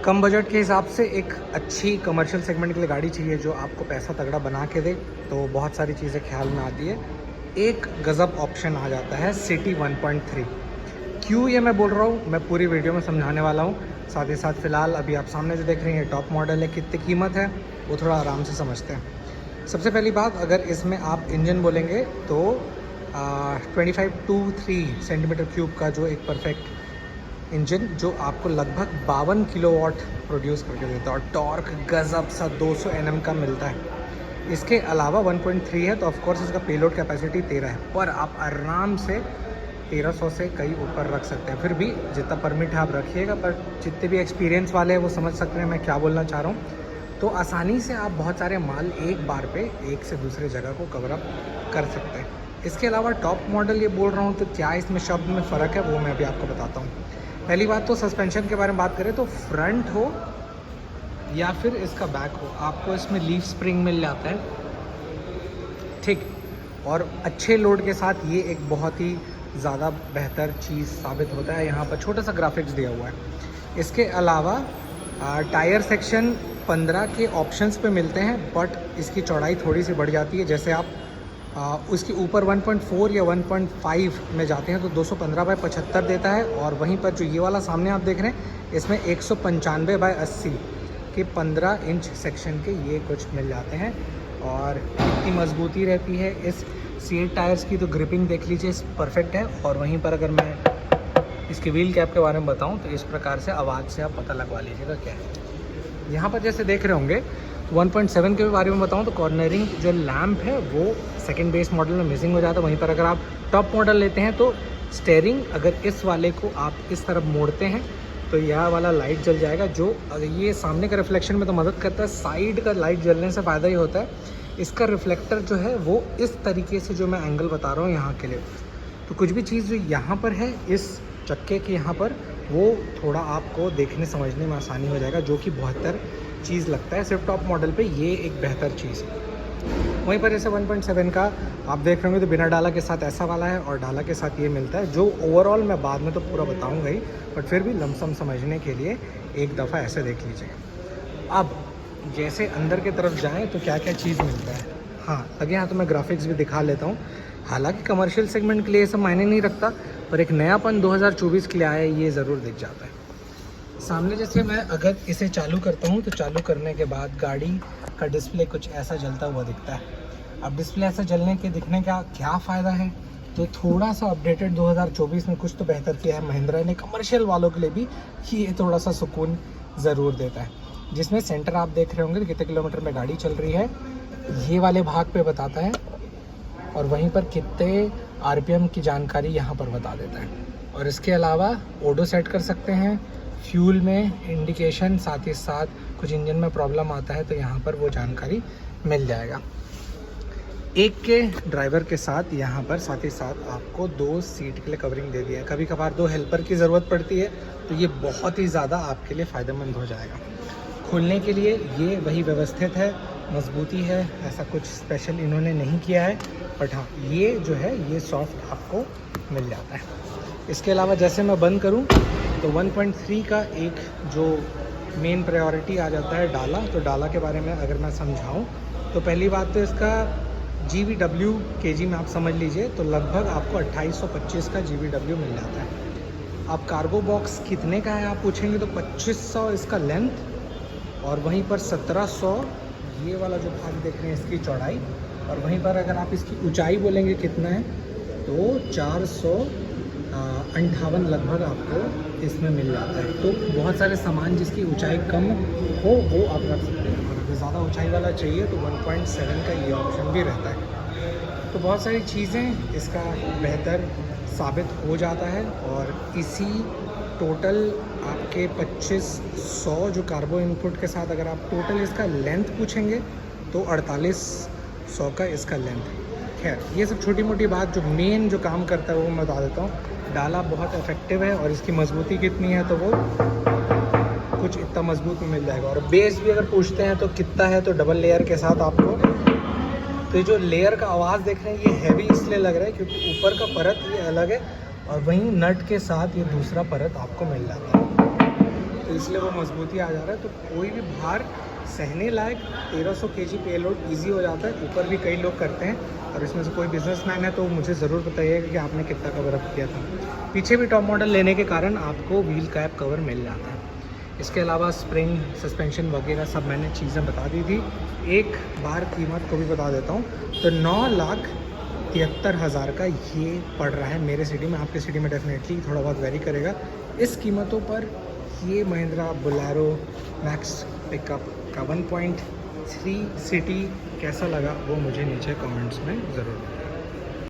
कम budget के हिसाब से एक अच्छी कमर्शियल सेगमेंट के लिए गाड़ी चाहिए जो आपको पैसा तगड़ा बना के दे, तो बहुत सारी चीज़ें ख्याल में आती है। एक गज़ब ऑप्शन आ जाता है सिटी 1.3। क्यों ये मैं बोल रहा हूँ, मैं पूरी वीडियो में समझाने वाला हूँ। साथ ही साथ फ़िलहाल अभी आप सामने जो देख रहे हैं टॉप मॉडल है, कितनी कीमत है वो थोड़ा आराम से समझते हैं। सबसे पहली बात, अगर इसमें आप इंजन बोलेंगे तो 25 to 3 सेंटीमीटर क्यूब का जो एक परफेक्ट इंजन जो आपको लगभग 52 किलोवाट प्रोड्यूस करके देता है और टॉर्क गज़ब सा 200 Nm का मिलता है। इसके अलावा 1.3 है तो ऑफकोर्स इसका पेलोड कैपेसिटी 13 है, पर आप आराम से 1300 से कहीं ऊपर रख सकते हैं। फिर भी जितना परमिट है आप रखिएगा, पर जितने भी एक्सपीरियंस वाले हैं वो समझ सकते हैं मैं क्या बोलना चाह रहा हूँ। तो आसानी से आप बहुत सारे माल एक बार पे एक से दूसरे जगह को कवर अप कर सकते हैं। इसके अलावा टॉप मॉडल ये बोल रहा हूँ तो क्या इसमें शब्द में फ़र्क है वो मैं अभी आपको बताता हूँ। पहली बात तो सस्पेंशन के बारे में बात करें तो फ्रंट हो या फिर इसका बैक हो, आपको इसमें लीफ स्प्रिंग मिल जाता है, ठीक। और अच्छे लोड के साथ ये एक बहुत ही ज़्यादा बेहतर चीज़ साबित होता है। यहाँ पर छोटा सा ग्राफिक्स दिया हुआ है। इसके अलावा टायर सेक्शन 15 के ऑप्शंस पे मिलते हैं, बट इसकी चौड़ाई थोड़ी सी बढ़ जाती है। जैसे आप उसके ऊपर 1.4 या 1.5 में जाते हैं तो 215/75 देता है, और वहीं पर जो ये वाला सामने आप देख रहे हैं इसमें 195/80 के 15 इंच सेक्शन के ये कुछ मिल जाते हैं। और इतनी मजबूती रहती है इस C8 टायर्स की, तो ग्रिपिंग देख लीजिए परफेक्ट है। और वहीं पर अगर मैं इसके व्हील कैप के बारे में बताऊं तो इस प्रकार से आवाज़ से आप पता लगवा लीजिएगा क्या है। यहाँ पर जैसे देख रहे होंगे 1.7 के बारे में बताऊं तो कॉर्नरिंग जो लैंप है वो सेकंड बेस मॉडल में मिसिंग हो जाता है। वहीं पर अगर आप टॉप मॉडल लेते हैं तो स्टेयरिंग अगर इस वाले को आप इस तरफ मोड़ते हैं तो यह वाला लाइट जल जाएगा, जो ये सामने का रिफ्लेक्शन में तो मदद करता है, साइड का लाइट जलने से फ़ायदा ही होता है। इसका रिफ्लेक्टर जो है वो इस तरीके से जो मैं एंगल बता रहा हूँ यहाँ के लिए, तो कुछ भी चीज़ जो यहाँ पर है इस चक्के के यहाँ पर, वो थोड़ा आपको देखने समझने में आसानी हो जाएगा, जो कि बेहतर चीज़ लगता है। सिर्फ टॉप मॉडल पे ये एक बेहतर चीज़ है। वहीं पर जैसे 1.7 का आप देख रहे होंगे तो बिना डाला के साथ ऐसा वाला है और डाला के साथ ये मिलता है, जो ओवरऑल मैं बाद में तो पूरा बताऊंगा ही, बट फिर भी लमसम समझने के लिए एक दफ़ा ऐसे देख लीजिए। अब जैसे अंदर की तरफ जाएं तो क्या क्या चीज़ मिलता है। हाँ, लगे यहाँ तो मैं ग्राफिक्स भी दिखा लेता हूँ। हालांकि कमर्शियल सेगमेंट के लिए ये सब मायने नहीं रखता, पर एक नयापन 2024 के लिए आया ये ज़रूर दिख जाता है। सामने जैसे मैं अगर इसे चालू करता हूँ तो चालू करने के बाद गाड़ी का डिस्प्ले कुछ ऐसा जलता हुआ दिखता है। अब डिस्प्ले ऐसा जलने के दिखने का क्या फ़ायदा है, तो थोड़ा सा अपडेटेड 2024 में कुछ तो बेहतर किया है महिंद्रा ने कमर्शियल वालों के लिए भी, कि ये थोड़ा सा सुकून ज़रूर देता है। जिसमें सेंटर आप देख रहे होंगे कितने किलोमीटर में गाड़ी चल रही है ये वाले भाग पे बताता है, और वहीं पर कितने RPM की जानकारी यहाँ पर बता देता है। और इसके अलावा ऑडो सेट कर सकते हैं, फ्यूल में इंडिकेशन, साथ ही साथ कुछ इंजन में प्रॉब्लम आता है तो यहाँ पर वो जानकारी मिल जाएगा। एक के ड्राइवर के साथ यहाँ पर साथ ही साथ आपको 2 सीट के लिए कवरिंग दे दिया है। कभी कभार 2 हेल्पर की ज़रूरत पड़ती है तो ये बहुत ही ज़्यादा आपके लिए फ़ायदेमंद हो जाएगा। खोलने के लिए ये वही व्यवस्थित है, मजबूती है, ऐसा कुछ स्पेशल इन्होंने नहीं किया है, बट हाँ ये जो है ये सॉफ्ट आपको मिल जाता है। इसके अलावा जैसे मैं बंद करूं तो 1.3 का एक जो मेन प्रायोरिटी आ जाता है डाला, तो डाला के बारे में अगर मैं समझाऊं तो पहली बात तो इसका GVW kg में आप समझ लीजिए तो लगभग आपको 2825 का GVW मिल जाता है। आप कार्गो बॉक्स कितने का है आप पूछेंगे तो 2500 इसका लेंथ, और वहीं पर 1700 ये वाला जो भाग देख रहे हैं इसकी चौड़ाई, और वहीं पर अगर आप इसकी ऊंचाई बोलेंगे कितना है तो 458 लगभग आपको इसमें मिल जाता है। तो बहुत सारे सामान जिसकी ऊंचाई कम हो वो आप रख सकते हैं, और अगर ज़्यादा ऊंचाई वाला चाहिए तो 1.7 का ये ऑप्शन भी रहता है। तो बहुत सारी चीज़ें इसका बेहतर साबित हो जाता है। और इसी टोटल आपके 2500 जो कार्बो इनपुट के साथ अगर आप टोटल इसका लेंथ पूछेंगे तो 4800 का इसका लेंथ। खैर ये सब छोटी मोटी बात, जो मेन जो काम करता है वो मैं बता देता हूँ। डाला बहुत इफेक्टिव है और इसकी मजबूती कितनी है तो वो कुछ इतना मजबूत में मिल जाएगा। और बेस भी अगर पूछते हैं तो कितना है तो डबल लेयर के साथ आपको, तो ये जो लेयर का आवाज़ देख रहे हैं ये हैवी इसलिए लग रहा है क्योंकि ऊपर का परत ये अलग है और वहीं नट के साथ ये दूसरा परत आपको मिल जाता है। तो इसलिए वो मजबूती आ जा रहा है। तो कोई भी भार सहने लायक 1300 kg पे लोड ईजी हो जाता है। ऊपर भी कई लोग करते हैं और इसमें से कोई बिजनेसमैन है तो मुझे ज़रूर बताइए कि आपने कितना कवर अप किया था। पीछे भी टॉप मॉडल लेने के कारण आपको व्हील कैप कवर मिल जाता है। इसके अलावा स्प्रिंग सस्पेंशन वगैरह सब मैंने चीज़ें बता दी थी। एक बार कीमत को भी बता देता हूँ, तो 9,73,000 का ये पड़ रहा है मेरे सिटी में। आपके सिटी में डेफिनेटली थोड़ा बहुत वेरी करेगा। इस कीमतों पर ये महिंद्रा बोलेरो मैक्स पिकअप का 1.3 सिटी कैसा लगा वो मुझे नीचे कमेंट्स में ज़रूर बताएं।